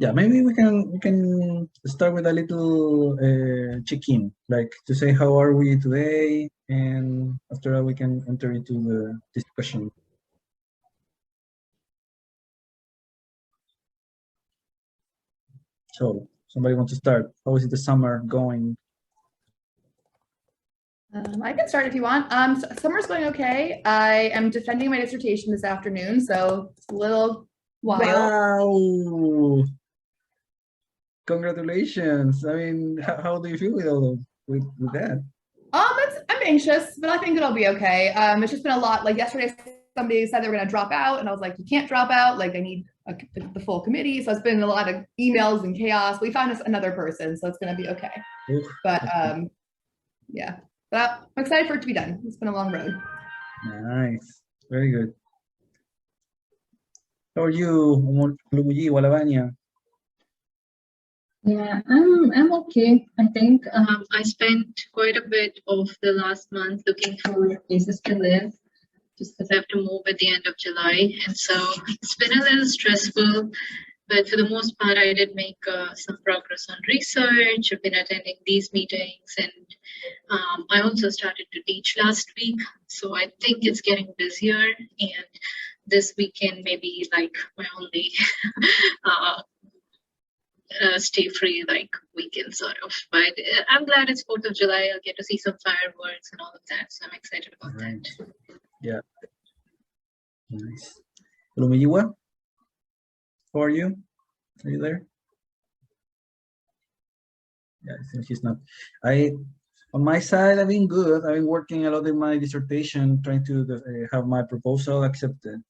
yeah, maybe we can start with a little check-in, like to say how are we today, and after that we can enter into the discussion. So somebody wants to start? How is the summer going? I can start if you want. Summer's going okay. I am defending my dissertation this afternoon, so it's a little while. Wow! Congratulations! I mean, how do you feel with all of with that? I'm anxious, but I think it'll be okay. It's just been a lot. Like yesterday, somebody said they were going to drop out, and I was like, you can't drop out. Like I need the full committee. So it's been a lot of emails and chaos. We found us another person, so it's going to be okay. Oof, but yeah, but I'm excited for it to be done. It's been a long road. Nice, very good. How are you, Luigi Walabania? Yeah, I'm okay. I think I spent quite a bit of the last month looking for places to live, just because I have to move at the end of July, and so it's been a little stressful. But for the most part, I did make some progress on research. I've been attending these meetings, and I also started to teach last week. So I think it's getting busier, and this weekend maybe like my only stay free like weekend sort of. But I'm glad it's 4th of July. I'll get to see some fireworks and all of that. So I'm excited about that. Yeah. Nice. Lumijiwa, how are you? Are you there? Yeah, I think he's not. On my side, I've been good. I've been working a lot in my dissertation, trying to have my proposal accepted.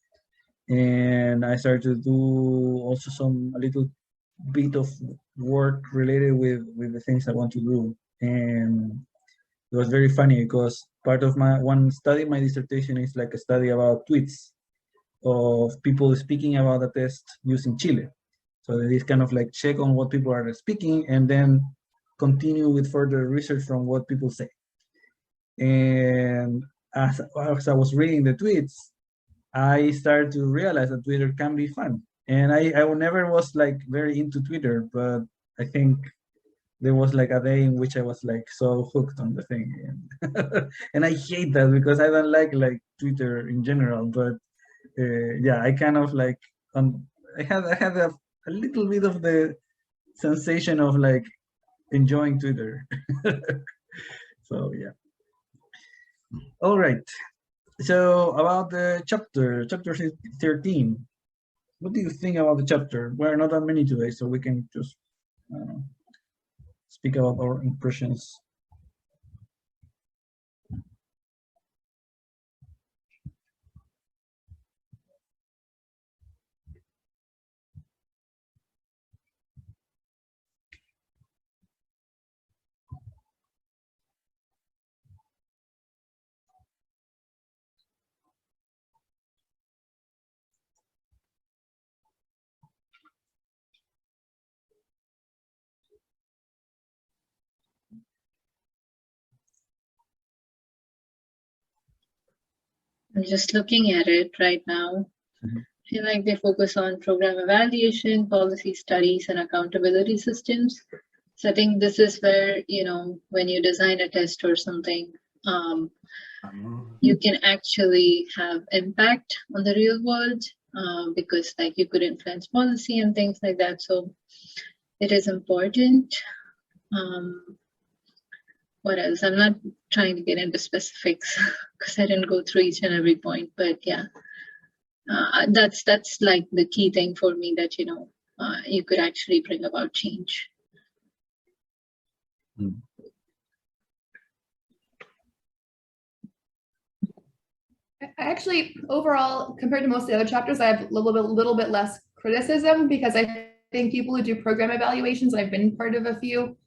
And I started to do also a little bit of work related with the things I want to do. And it was very funny because part of one study in my dissertation is like a study about tweets of people speaking about a test using Chile. So that is kind of like check on what people are speaking and then continue with further research from what people say. And as I was reading the tweets, I started to realize that Twitter can be fun. And I never was like very into Twitter, but I think there was like a day in which I was like so hooked on the thing. And I hate that because I don't like Twitter in general, but yeah, I kind of like, I had a little bit of the sensation of like enjoying Twitter. So yeah. All right. So about the chapter 13. What do you think about the chapter? We're not that many today, so we can just speak about our impressions. I'm just looking at it right now. I feel like they focus on program evaluation, policy studies, and accountability systems. So I think this is where, when you design a test or something, you can actually have impact on the real world because you could influence policy and things like that. So it is important. What else? I'm not trying to get into specifics because I didn't go through each and every point, but yeah, that's like the key thing for me that, you could actually bring about change. Actually, overall, compared to most of the other chapters, I have a little bit less criticism because I think people who do program evaluations, I've been part of a few,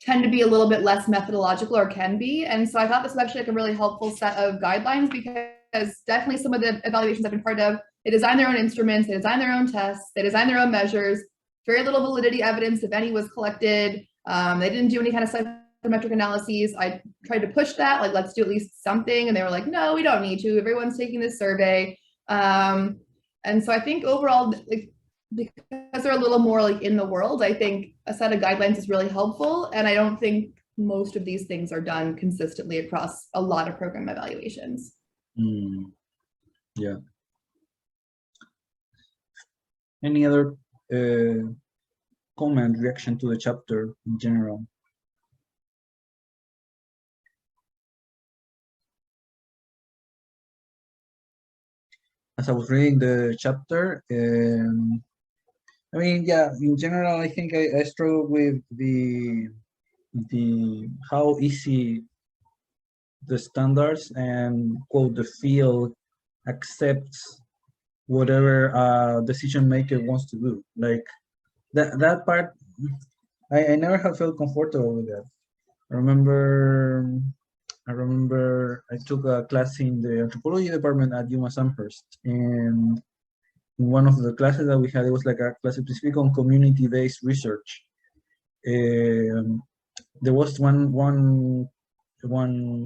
tend to be a little bit less methodological or can be. And so I thought this was actually like a really helpful set of guidelines because definitely some of the evaluations I've been part of, they design their own instruments, they design their own tests, they design their own measures, very little validity evidence, if any, was collected. They didn't do any kind of psychometric analyses. I tried to push that, like, let's do at least something. And they were like, no, we don't need to. Everyone's taking this survey. And so I think overall, like, because they're a little more like in the world, I think a set of guidelines is really helpful. And I don't think most of these things are done consistently across a lot of program evaluations. Yeah. Any other comment, reaction to the chapter in general? As I was reading the chapter, I mean, yeah, in general, I think I struggle with the how easy the standards and quote the field accepts whatever decision maker wants to do. Like that part, I never have felt comfortable with that. I remember I took a class in the anthropology department at UMass Amherst, and in one of the classes that we had, it was like a class specific on community-based research. There was one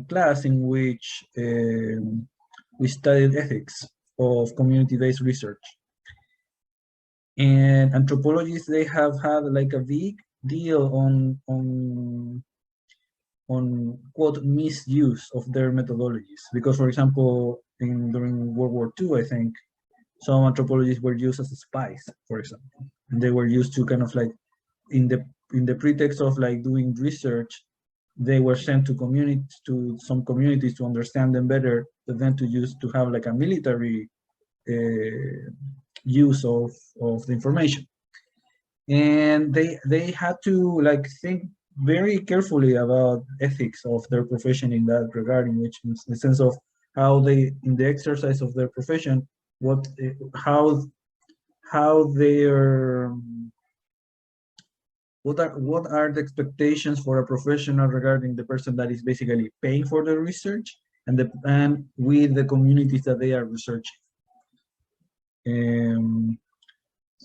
class in which we studied ethics of community-based research. And anthropologists, they have had like a big deal on quote misuse of their methodologies, because for example during World War II, I think some anthropologists were used as spies, for example, and they were used to kind of like in the pretext of like doing research, they were sent to some communities to understand them better, but then to have like a military use of the information. And they had to like think very carefully about ethics of their profession in that regard, in which in the sense of how they, in the exercise of their profession, how their what are the expectations for a professional regarding the person that is basically paying for the research and with the communities that they are researching.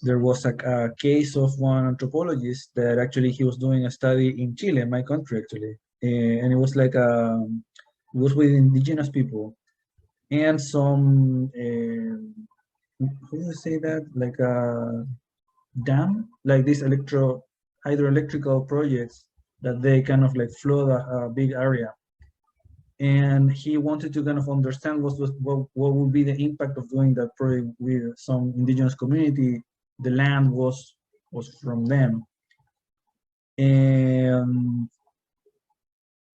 There was a case of one anthropologist that actually he was doing a study in Chile, my country actually, and it was like it was with indigenous people and some how do you say that, like a dam, like these hydroelectrical projects that they kind of like flood a big area. And he wanted to kind of understand what would be the impact of doing that project with some indigenous community. The land was from them, and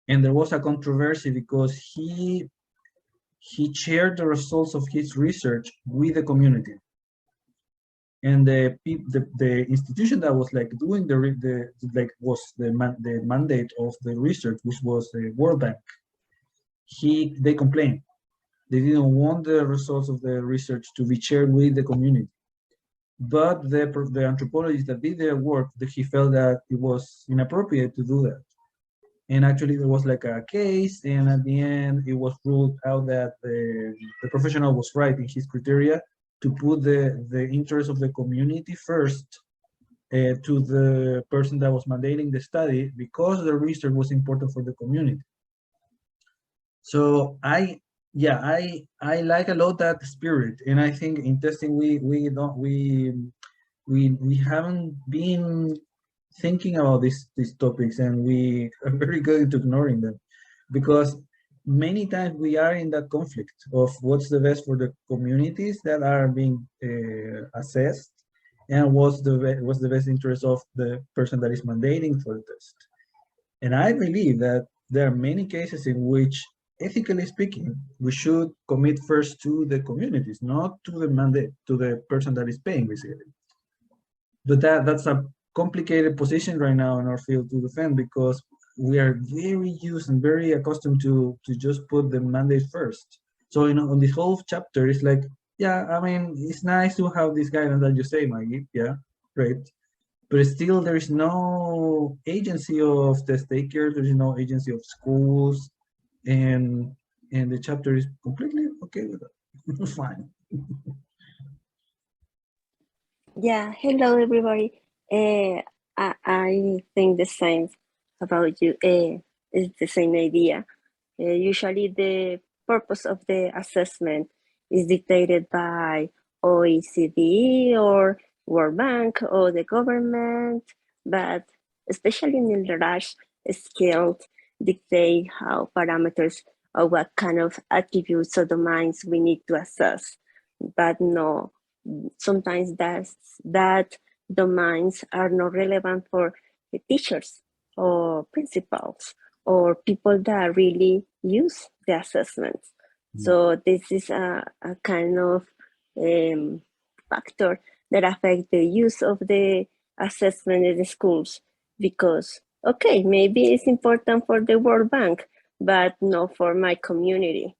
there was a controversy because he shared the results of his research with the community, and the institution that was like doing the mandate of the research, which was the World Bank, they complained. They didn't want the results of the research to be shared with the community. But the anthropologist that did their work, he felt that it was inappropriate to do that. And actually there was like a case, and at the end it was ruled out that the professional was right in his criteria to put the interest of the community first to the person that was mandating the study, because the research was important for the community. So I like a lot that spirit, and I think in testing we haven't been thinking about these topics, and we are very good at ignoring them, because many times we are in that conflict of what's the best for the communities that are being assessed, and what's the best interest of the person that is mandating for the test. And I believe that there are many cases in which, ethically speaking, we should commit first to the communities, not to the mandate, to the person that is paying, basically. But that's a complicated position right now in our field to defend, because we are very used and very accustomed to just put the mandate first. So on this whole chapter, it's like, yeah, I mean, it's nice to have this guidance that you say, Maggie, yeah, great. But still, there is no agency of the takers, there is no agency of schools, and the chapter is completely okay with that. Fine. Yeah, hello everybody. I think the same about you. It's the same idea. Usually the purpose of the assessment is dictated by OECD or World Bank or the government, but especially in the large scale, dictate how parameters or what kind of attributes or domains we need to assess. But no, sometimes that domains are not relevant for the teachers or principals or people that really use the assessments. So this is a kind of factor that affect the use of the assessment in the schools, because okay, maybe it's important for the World Bank, but not for my community.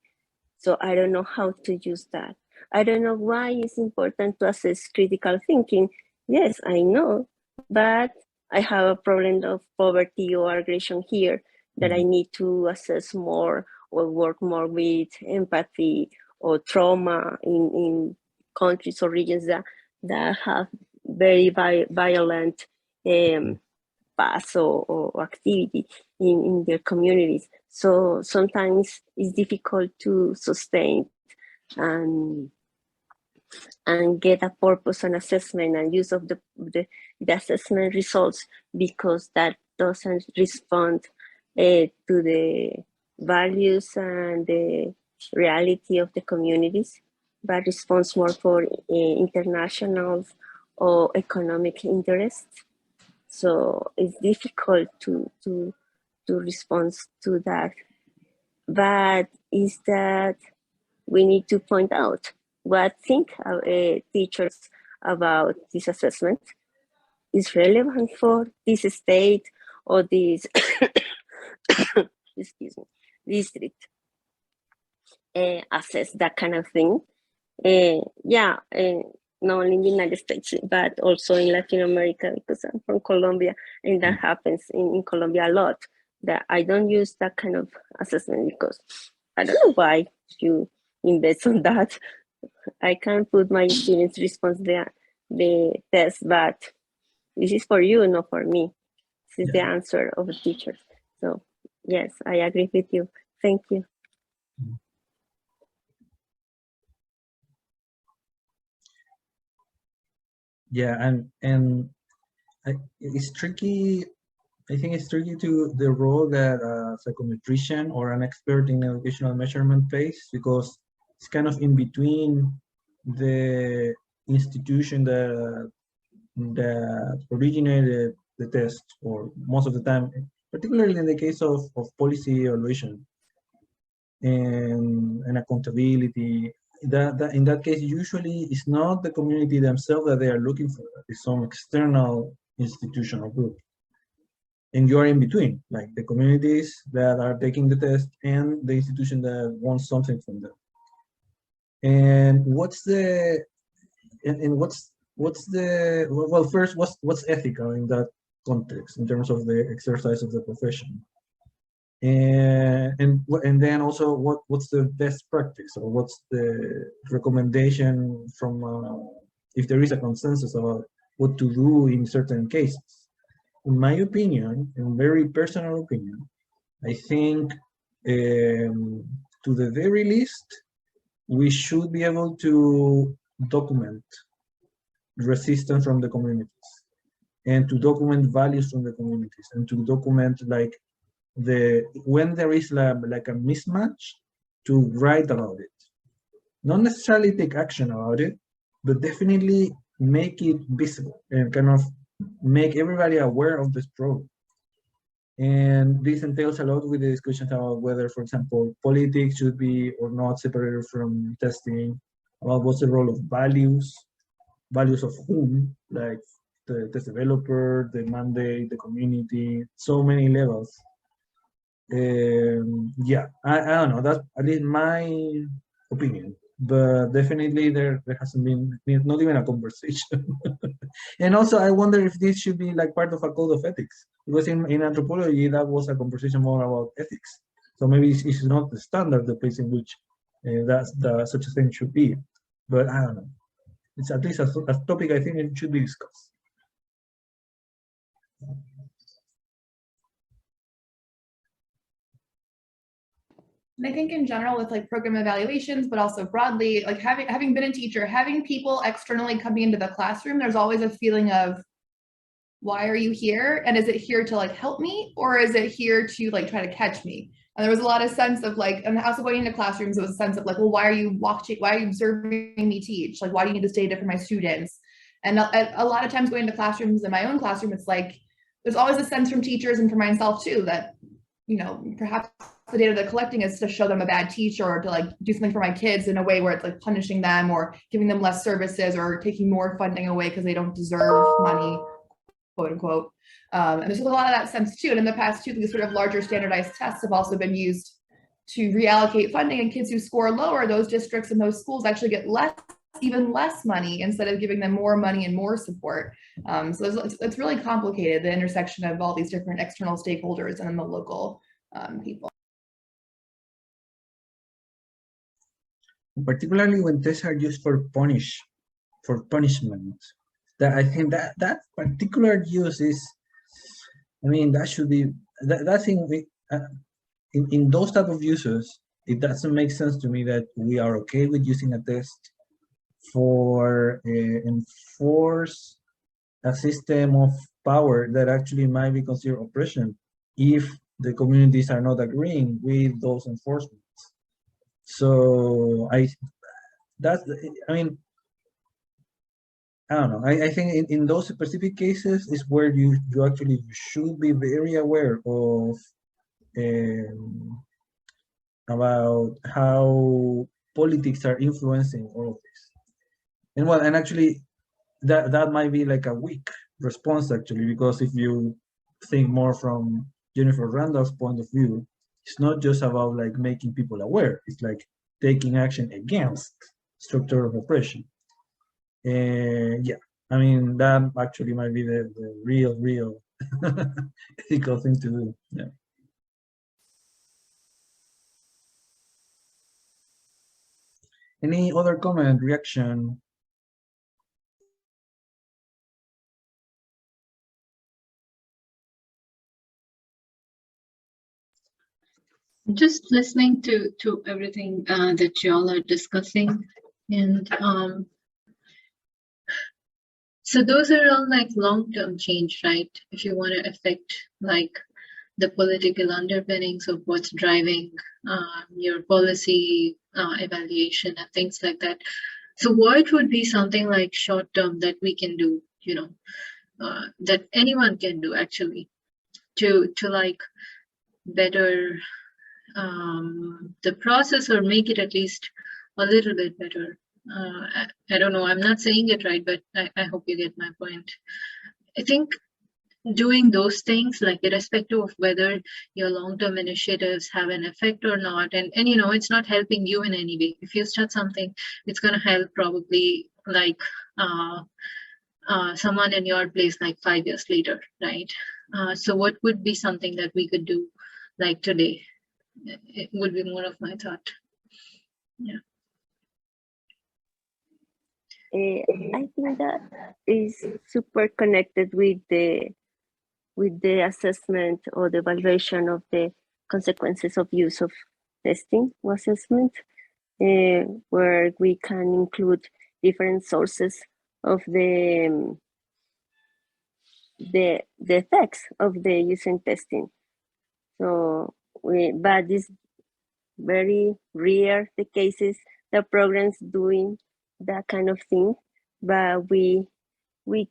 So I don't know how to use that. I don't know why it's important to assess critical thinking. Yes, I know, but I have a problem of poverty or aggression here that I need to assess more or work more with empathy or trauma in countries or regions that have very violent past or activity in their communities. So sometimes it's difficult to sustain and get a purpose and assessment and use of the assessment results, because that doesn't respond to the values and the reality of the communities, but responds more for international or economic interests. So it's difficult to respond to that. But is that we need to point out what think teachers about this assessment is relevant for this state or this excuse me, district. Assess that kind of thing. Yeah, not only in the United States, but also in Latin America, because I'm from Colombia, and that happens in Colombia a lot. That I don't use that kind of assessment because I don't know why you invest on that. I can't put my students' response the test, but this is for you, not for me. This is the answer of the teacher. So yes, I agree with you. Thank you. Yeah, and it's tricky. I think it's tricky to the role that a psychometrician or an expert in educational measurement plays, because it's kind of in between the institution that originated the test, or most of the time, particularly in the case of policy evaluation and accountability. That in that case, usually it's not the community themselves that they are looking for, it's some external institution or group. And you're in between, like the communities that are taking the test and the institution that wants something from them. And what's the well, first, what's ethical in that context in terms of the exercise of the profession? And then also what's the best practice, or what's the recommendation from if there is a consensus about what to do in certain cases? In my opinion, in very personal opinion, I think to the very least, we should be able to document resistance from the communities, and to document values from the communities, and to document like when there is like a mismatch, to write about it. Not necessarily take action about it, but definitely make it visible and kind of make everybody aware of this problem. And this entails a lot with the discussions about whether, for example, politics should be or not separated from testing, about what's the role of values of whom, like the test developer, the mandate, the community, so many levels. Yeah, I don't know, that's at least my opinion, but definitely there hasn't been not even a conversation. And also I wonder if this should be like part of a code of ethics, because in anthropology that was a conversation more about ethics. So maybe it's not the standard, the place in which such a thing should be, but I don't know, it's at least a topic I think it should be discussed. And I think in general with like program evaluations, but also broadly, like having been a teacher, having people externally coming into the classroom, there's always a feeling of, why are you here? And is it here to like help me? Or is it here to like try to catch me? And there was a lot of sense of like, and also going into classrooms, it was a sense of like, well, why are you watching? Why are you observing me teach? Like, why do you need to stay there for my students? And a lot of times going into classrooms in my own classroom, it's like, there's always a sense from teachers and for myself too, that, you know, perhaps the data they're collecting is to show them a bad teacher or to like do something for my kids in a way where it's like punishing them or giving them less services or taking more funding away because they don't deserve money, quote unquote. And there's a lot of that sense too. And in the past too, these sort of larger standardized tests have also been used to reallocate funding, and kids who score lower, those districts and those schools actually get even less money instead of giving them more money and more support. So it's really complicated, the intersection of all these different external stakeholders and then the local people. Particularly when tests are used for punishment. That I think that particular use is, I mean, that should be that thing. In those type of uses, it doesn't make sense to me that we are okay with using a test for enforce a system of power that actually might be considered oppression if the communities are not agreeing with those enforcements. So I mean, I don't know. I think in those specific cases is where you actually should be very aware of about how politics are influencing all of this. And well, and actually that might be like a weak response actually, because if you think more from Jennifer Randall's point of view, it's not just about like making people aware, it's like taking action against structure of oppression. Yeah, I mean, that actually might be the real ethical thing to do. Yeah. Any other comment, reaction? Just listening to everything that y'all are discussing, and so those are all like long-term change, right? If you want to affect like the political underpinnings of what's driving your policy evaluation and things like that. So what would be something like short-term that we can do, you know, that anyone can do actually to like better the process or make it at least a little bit better? I don't know, I'm not saying it right, but I hope you get my point. I think doing those things, like irrespective of whether your long-term initiatives have an effect or not, and you know, it's not helping you in any way. If you start something, it's going to help probably like someone in your place like 5 years later, right? So what would be something that we could do like today? It would be more of my thought. Yeah. I think that is super connected with the assessment or the evaluation of the consequences of use of testing or assessment, where we can include different sources of the effects of the using testing. So but it's very rare the cases that programs doing that kind of thing, but we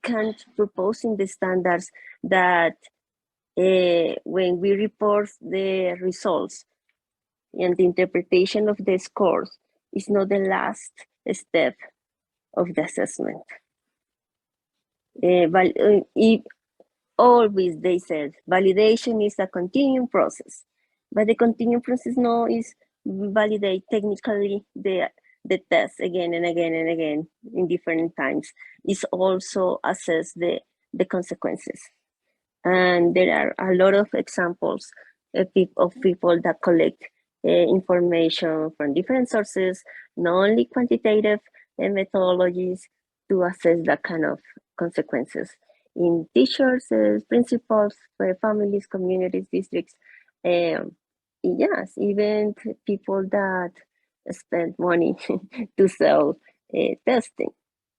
can't propose in the standards that when we report the results and the interpretation of the scores is not the last step of the assessment. But always they said validation is a continuing process, but the continuing process now is validate technically the test again and again and again in different times. Is also assess the consequences. And there are a lot of examples of people that collect information from different sources, not only quantitative methodologies, to assess that kind of consequences in teachers, principals, families, communities, districts. yes, even people that spend money to sell testing,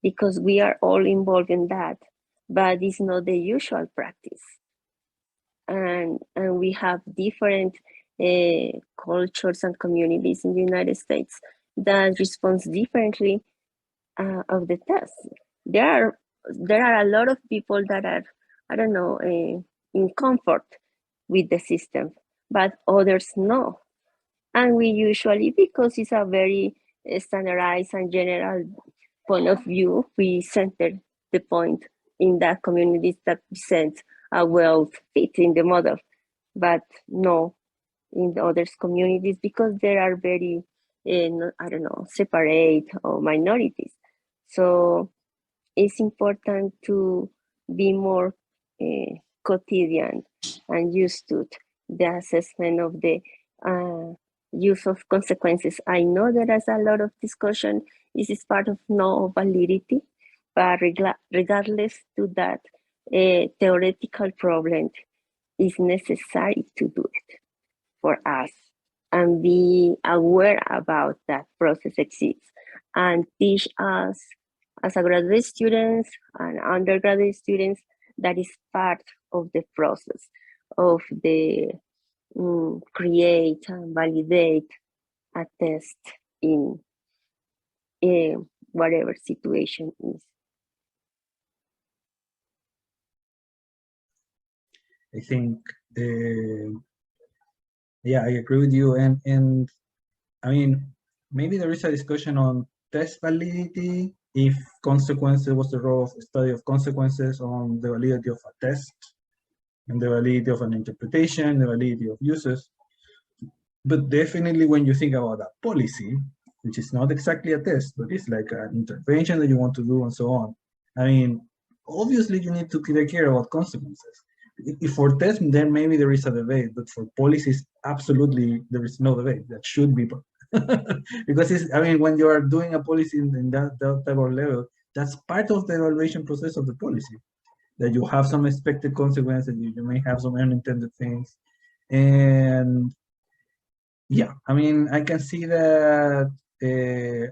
because we are all involved in that, but it's not the usual practice. And we have different cultures and communities in the United States that responds differently of the test. There are a lot of people that are, I don't know, in comfort with the system, but others no. And we usually, because it's a very standardized and general point of view, we center the point in that communities that present a well fit in the model, but no in the other communities because there are very, I don't know, separate or minorities. So it's important to be more quotidian and used to the assessment of the use of consequences. I know there is a lot of discussion. This is part of no validity, but regardless to that, a theoretical problem is necessary to do it for us and be aware about that process exists and teach us as a graduate students and undergraduate students that is part of the process of the create and validate a test in whatever situation is. I think, yeah, I agree with you. And I mean, maybe there is a discussion on test validity, if consequences, what's the role of study of consequences on the validity of a test, and the validity of an interpretation, the validity of uses. But definitely when you think about a policy, which is not exactly a test, but it's like an intervention that you want to do and so on. I mean, obviously you need to take care about consequences. If for tests, then maybe there is a debate, but for policies, absolutely there is no debate. That should be because it's, I mean, when you are doing a policy in that type of level, that's part of the evaluation process of the policy, that you have some expected consequences, you may have some unintended things. And yeah, I mean, I can see that to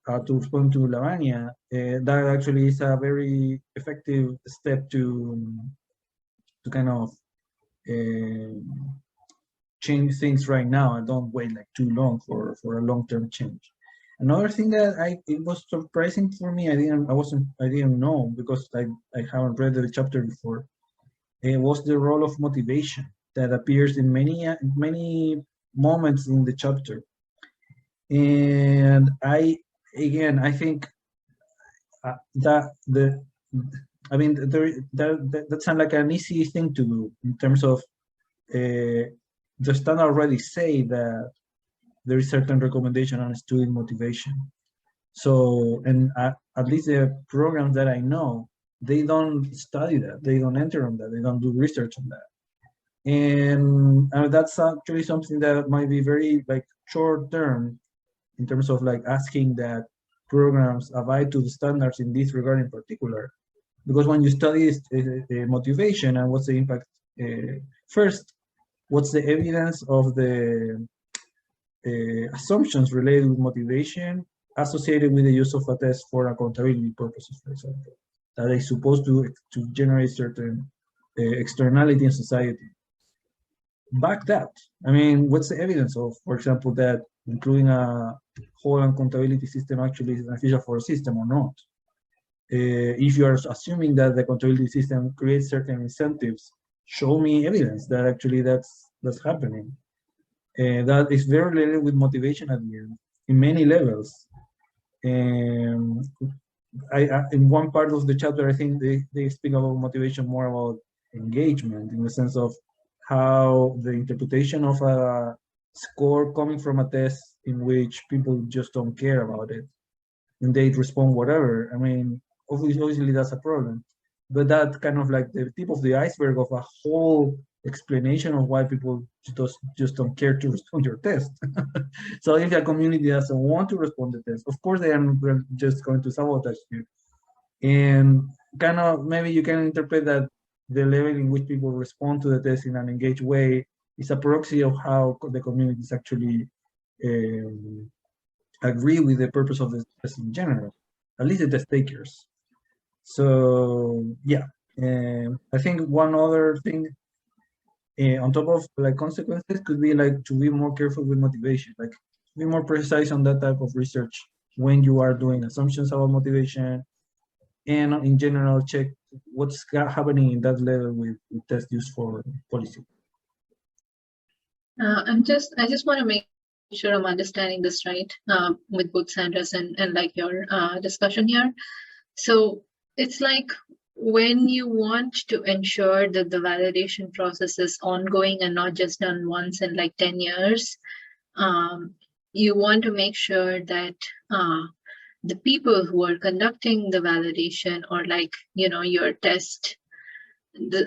respond to Lavanya, that actually is a very effective step to kind of change things right now and don't wait like too long for a long-term change. Another thing that it was surprising for me, I didn't know because I haven't read the chapter before. It was the role of motivation that appears in many moments in the chapter. And I think that sounds like an easy thing to do in terms of the standard already say that there is certain recommendation on student motivation. So, and at least the programs that I know, they don't study that, they don't enter on that, they don't do research on that. And that's actually something that might be very like short term in terms of like asking that programs abide to the standards in this regard in particular. Because when you study motivation and what's the impact, first, what's the evidence of the assumptions related with motivation associated with the use of a test for accountability purposes, for example, that is supposed to generate certain externality in society. Back that. I mean, what's the evidence of, for example, that including a whole accountability system actually is beneficial for a system or not? If you are assuming that the accountability system creates certain incentives, show me evidence that actually that's happening. That is very related with motivation at the end, in many levels. In one part of the chapter, I think they speak about motivation more about engagement, in the sense of how the interpretation of a score coming from a test in which people just don't care about it and they respond whatever. I mean, obviously that's a problem, but that kind of like the tip of the iceberg of a whole explanation of why people just don't care to respond to your test. So if a community doesn't want to respond to the test, of course they are just going to sabotage you. And kind of maybe you can interpret that the level in which people respond to the test in an engaged way it's a proxy of how the communities actually agree with the purpose of the test in general, at least the test takers. So yeah, I think one other thing on top of like consequences could be like to be more careful with motivation, like be more precise on that type of research when you are doing assumptions about motivation, and in general check what's happening in that level with test use for policy. I just want to make sure I'm understanding this right, with both Sandra's and like your discussion here. So it's like when you want to ensure that the validation process is ongoing and not just done once in like 10 years, you want to make sure that the people who are conducting the validation, or like, you know, your test,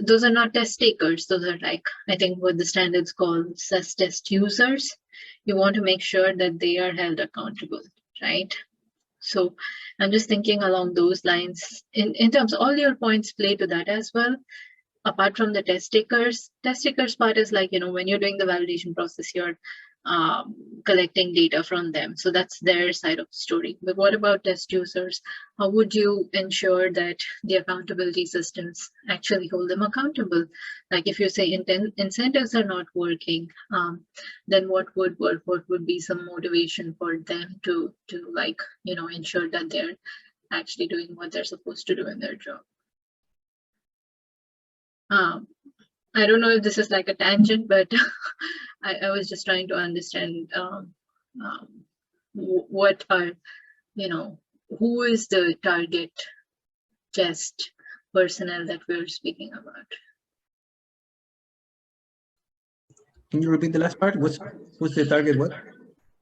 those are not test takers. Those are like, I think what the standards call as test users. You want to make sure that they are held accountable, right? So I'm just thinking along those lines in terms, all your points play to that as well. Apart from the test takers part is like, you know, when you're doing the validation process, you're collecting data from them. So that's their side of the story. But what about test users? How would you ensure that the accountability systems actually hold them accountable? Like if you say incentives are not working, then what would work? What would be some motivation for them to like, you know, ensure that they're actually doing what they're supposed to do in their job? I don't know if this is like a tangent, but I was just trying to understand what are, you know, who is the target test personnel that we're speaking about? Can you repeat the last part? Who's the target? What?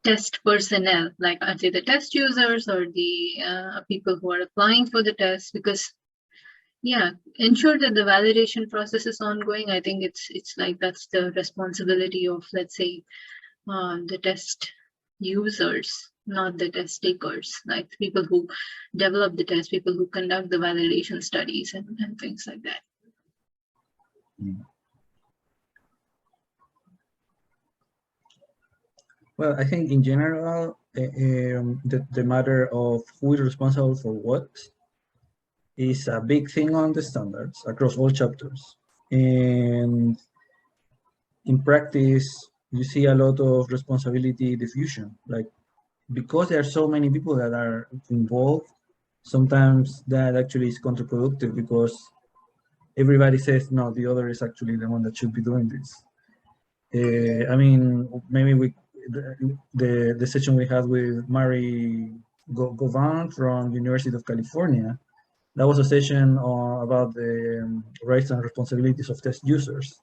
Test personnel, like are they the test users or the people who are applying for the test? Because yeah, ensure that the validation process is ongoing. I think it's like that's the responsibility of, let's say, the test users, not the test takers, like people who develop the test, people who conduct the validation studies and things like that. Well, I think in general, the matter of who is responsible for what is a big thing on the standards across all chapters. And in practice, you see a lot of responsibility diffusion. Like, because there are so many people that are involved, sometimes that actually is counterproductive because everybody says, no, the other is actually the one that should be doing this. I mean, maybe the session we had with Mari Govan from University of California, that was a session about the rights and responsibilities of test users.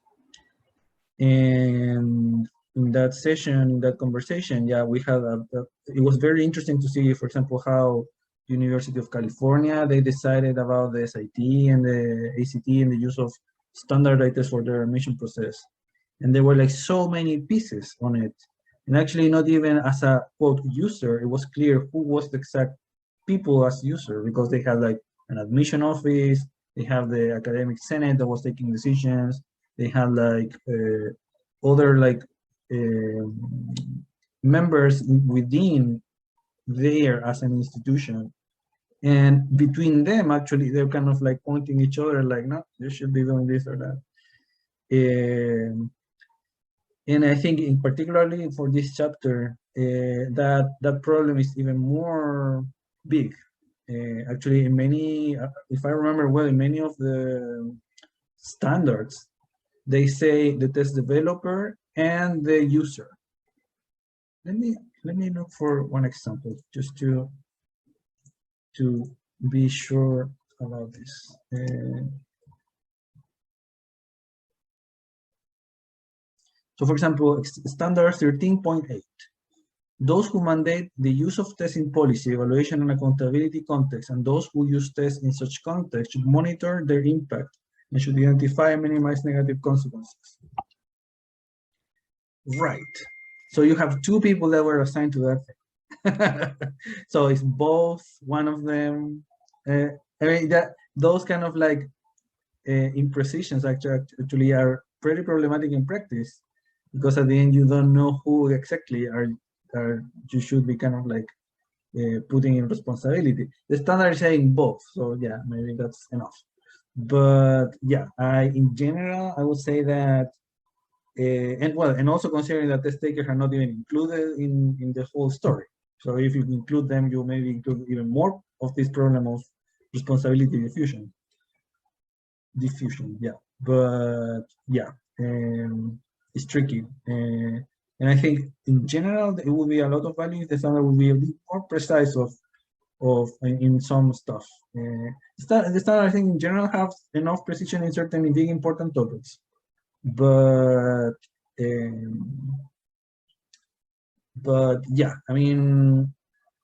And in that session, in that conversation, yeah, we had it was very interesting to see, for example, how University of California, they decided about the SIT and the ACT and the use of standardized tests for their admission process. And there were like so many pieces on it. And actually not even as a quote user, it was clear who was the exact people as user, because they had like an admission office, they have the academic senate that was taking decisions, they had like other like members within there as an institution, and between them actually they're kind of like pointing each other like, no, you should be doing this or that. And I think in particularly for this chapter, that problem is even more big. Actually, in many, if I remember well, in many of the standards, they say the test developer and the user. Let me look for one example just to be sure about this. So for example, standard 13.8, those who mandate the use of tests in policy, evaluation, and accountability context, and those who use tests in such context should monitor their impact and should identify and minimize negative consequences. Right. So you have two people that were assigned to that thing. So it's both one of them. I mean, those kind of like imprecisions actually are pretty problematic in practice, because at the end you don't know who exactly are you should be kind of like putting in responsibility. The standard is saying both, so yeah, maybe that's enough. But yeah, in general, I would say that, and also considering that test takers are not even included in the whole story. So if you include them, you maybe include even more of this problem of responsibility diffusion. Yeah. But yeah, it's tricky. And I think in general, it will be a lot of value if the standard will be a bit more precise in some stuff. The standard, I think, in general, have enough precision in certain big important topics, but yeah, I mean,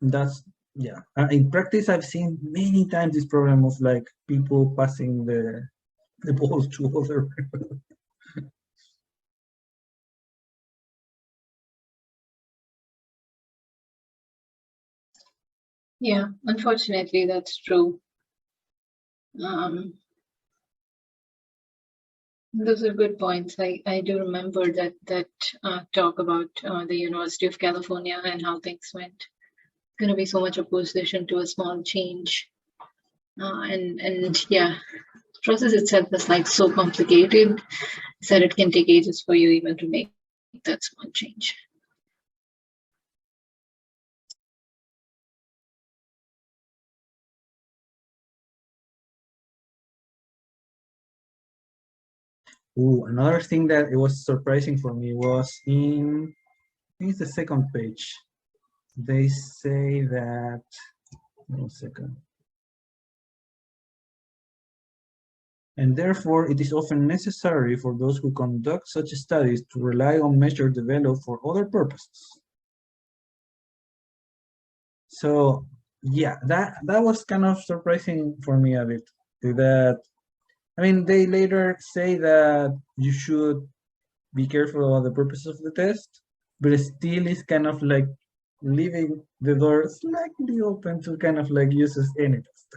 that's yeah. In practice, I've seen many times this problem of like people passing the balls to other. Yeah, unfortunately, that's true. Those are good points. I do remember that talk about the University of California and how things went. Going to be so much opposition to a small change, and yeah, the process itself is like so complicated that it can take ages for you even to make that small change. Ooh, another thing that it was surprising for me was in, I think it's the second page. They say that, 1 second. And therefore, it is often necessary for those who conduct such studies to rely on measures developed for other purposes. So yeah, that was kind of surprising for me a bit. That, I mean, they later say that you should be careful about the purpose of the test, but it still is kind of like leaving the door slightly open to kind of like use as any test.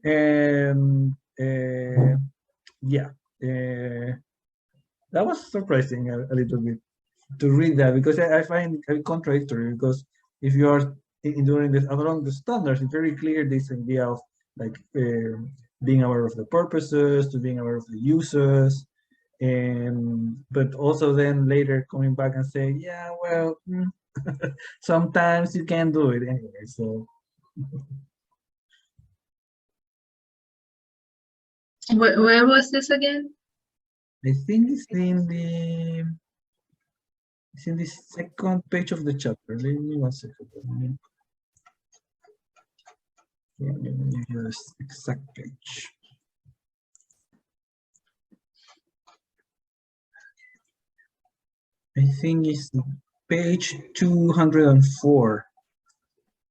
And yeah, that was surprising a little bit to read that, because I find it contradictory, because if you are during this along the standards, it's very clear this idea of like being aware of the purposes, to being aware of the uses, and but also then later coming back and saying, yeah, well, sometimes you can't do it anyway. So Where was this again? I think it's in the second page of the chapter. Let me 1 second. Let me give you the exact page. I think it's page 204.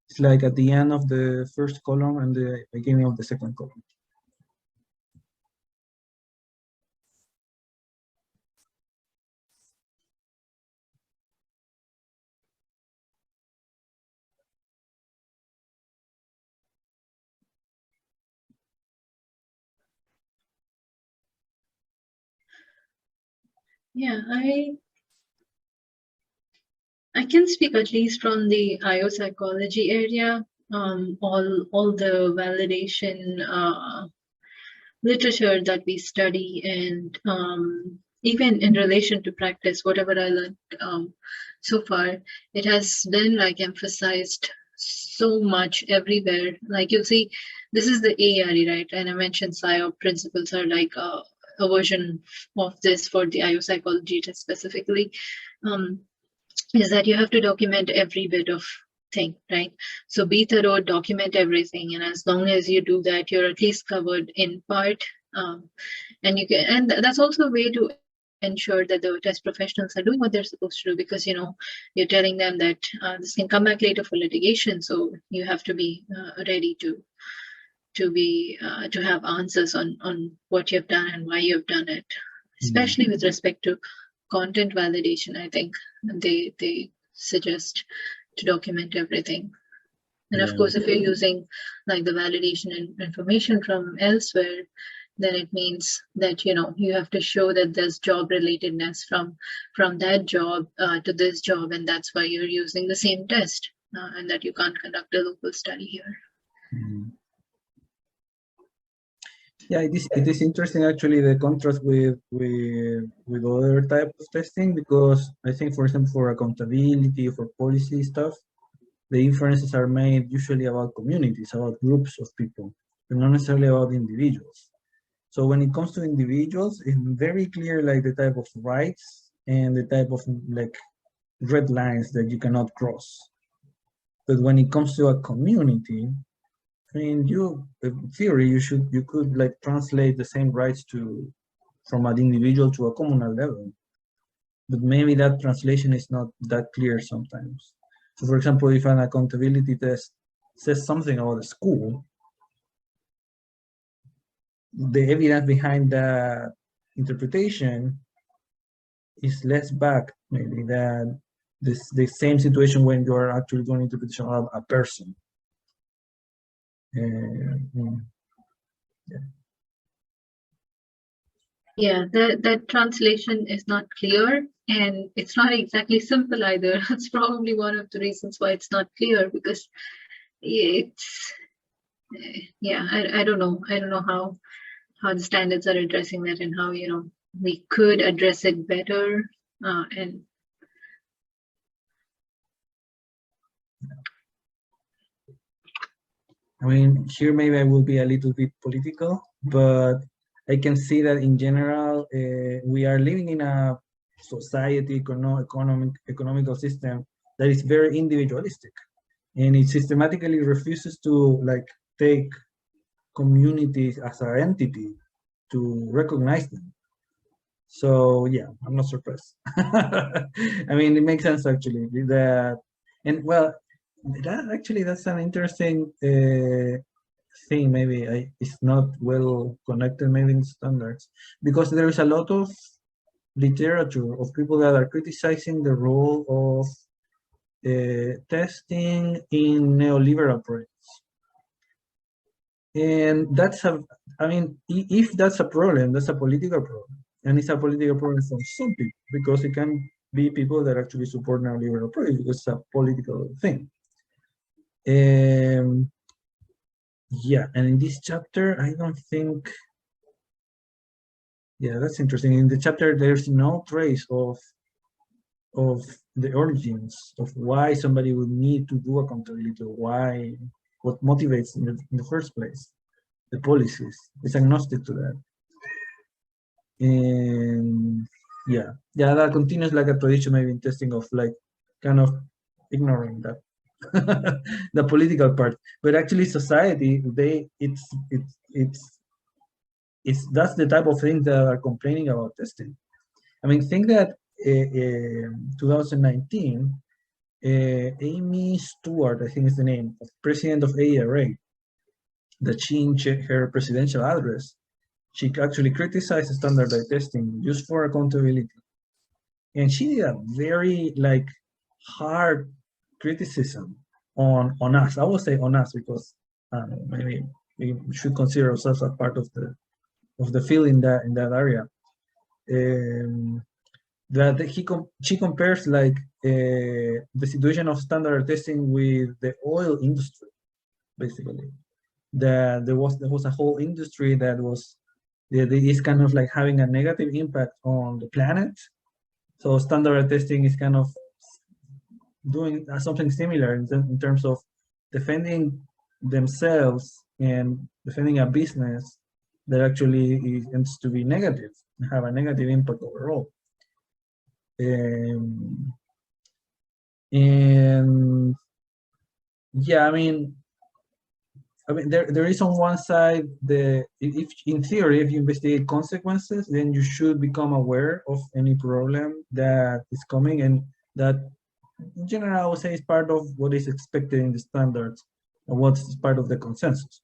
It's like at the end of the first column and the beginning of the second column. Yeah, I can speak at least from the IO psychology area. All the validation literature that we study, and even in relation to practice, whatever I learned so far, it has been like emphasized so much everywhere. Like you see, this is the ARE, right? And I mentioned PSYOP principles are like a version of this for the IO psychology test specifically. Is that you have to document every bit of thing, right? So be thorough, document everything, and as long as you do that, you're at least covered in part. And you can, and that's also a way to ensure that the test professionals are doing what they're supposed to do, because you're telling them that this can come back later for litigation, so you have to be ready to have answers on what you've done and why you've done it, especially with respect to content validation. I think they suggest to document everything. And of course, if you're using like the validation information from elsewhere, then it means that you have to show that there's job relatedness from that job to this job, and that's why you're using the same test, and that you can't conduct a local study here. Yeah, it is interesting actually, the contrast with other type of testing, because I think, for example, for accountability, for policy stuff, the inferences are made usually about communities, about groups of people, but not necessarily about individuals. So when it comes to individuals, it's very clear, like the type of rights and the type of like red lines that you cannot cross. But when it comes to a community, I mean, in theory, you could like translate the same rights from an individual to a communal level, but maybe that translation is not that clear sometimes. So, for example, if an accountability test says something about a school, the evidence behind that interpretation is less back, maybe, than the same situation when you are actually doing interpretation of a person. Yeah, that translation is not clear, and it's not exactly simple either. That's probably one of the reasons why it's not clear, because it's I don't know how the standards are addressing that, and how we could address it better, and I mean, here maybe I will be a little bit political, but I can see that in general, we are living in a society, economical system that is very individualistic, and it systematically refuses to like take communities as an entity, to recognize them. So yeah, I'm not surprised. I mean, it makes sense actually that, and well, that's an interesting thing. Maybe it's not well connected, maybe in standards, because there is a lot of literature of people that are criticizing the role of testing in neoliberal projects. And I mean, if that's a problem, that's a political problem. And it's a political problem for some people, because it can be people that actually support neoliberal projects, because it's a political thing. Yeah, and in this chapter, I don't think, yeah, that's interesting. In the chapter, there's no trace of the origins of why somebody would need to do accountability, or what motivates in the first place. The policies, it's agnostic to that. And yeah, that continues like a tradition, maybe in testing, of like kind of ignoring that the political part. But actually society, that's the type of things that are complaining about testing. I mean, think that 2019, Amy Stewart, I think is the name, of president of ARA, that she, in her presidential address, she actually criticized standardized testing used for accountability. And she did a very like hard criticism on us. I would say on us, because maybe we should consider ourselves a part of the field in that area. That she compares like the situation of standard testing with the oil industry, basically. That there was a whole industry that is kind of like having a negative impact on the planet. So standard testing is kind of doing something similar in terms of defending themselves and defending a business that actually ends to be negative, have a negative impact overall. And yeah, I mean, there is on one side if in theory, if you investigate consequences, then you should become aware of any problem that is coming, and that in general, I would say, is part of what is expected in the standards and what's part of the consensus.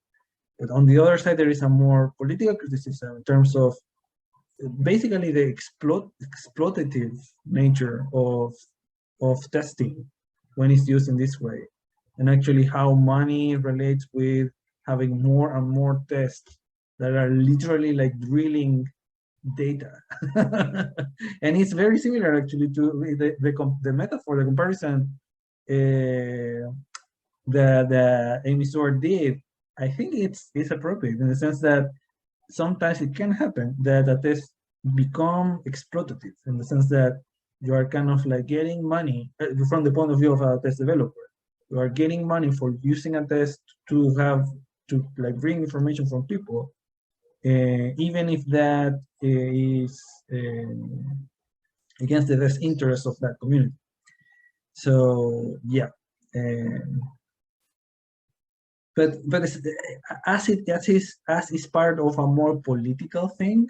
But on the other side, there is a more political criticism in terms of basically the exploitative nature of testing when it's used in this way, and actually how money relates with having more and more tests that are literally like drilling data. And it's very similar actually to the metaphor, the comparison that Amy Stewart did. I think it's appropriate in the sense that sometimes it can happen that a test become exploitative in the sense that you are kind of like getting money from the point of view of a test developer. You are getting money for using a test to like bring information from people, even if that is against the best interest of that community. So yeah, but as is part of a more political thing,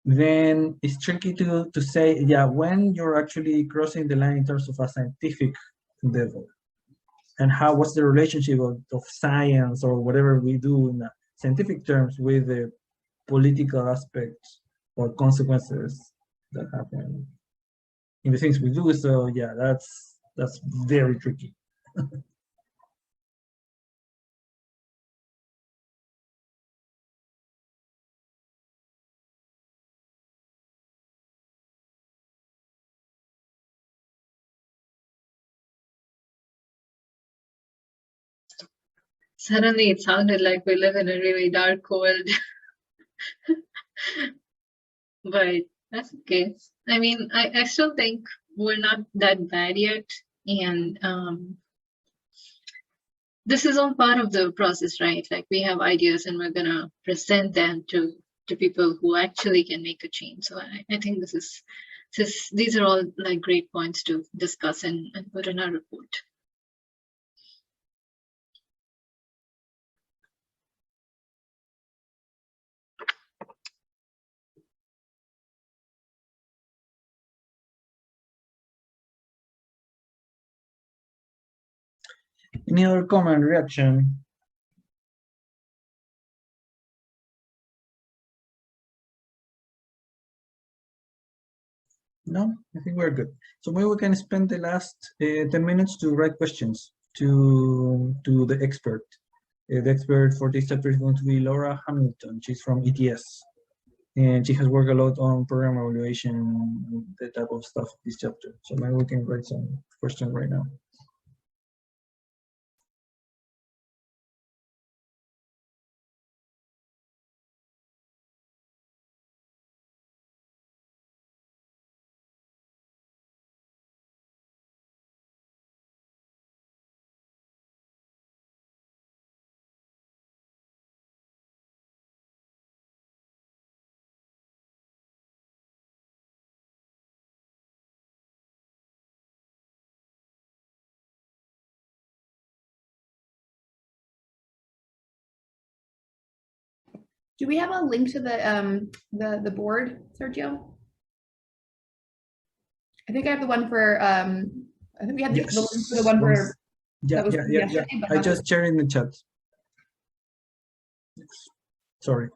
then it's tricky to say, yeah, when you're actually crossing the line in terms of a scientific endeavor, and what's the relationship of science or whatever we do in scientific terms with the political aspects or consequences that happen in the things we do. So yeah, that's very tricky. Suddenly it sounded like we live in a really dark world. But that's okay. I mean, I still think we're not that bad yet. And this is all part of the process, right? Like we have ideas and we're gonna present them to people who actually can make a change. So I think these are all like great points to discuss and put in our report. Any other comment, reaction? No, I think we're good. So maybe we can spend the last 10 minutes to write questions to the expert. The expert for this chapter is going to be Laura Hamilton. She's from ETS. And she has worked a lot on program evaluation, the type of stuff this chapter. So maybe we can write some questions right now. Do we have a link to the board, Sergio? I think I have the one for I think we have Yes. the link for the one for yeah, yesterday. But I just shared in the chat. Sorry.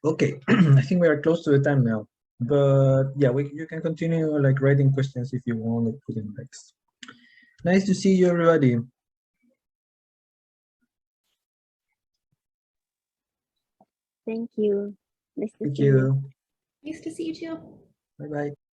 Okay, I think we are close to the time now. But yeah, you can continue like writing questions if you want to put in text. Nice to see you, everybody. Thank you. Nice to Thank see you. you. Nice to see you too. Bye bye.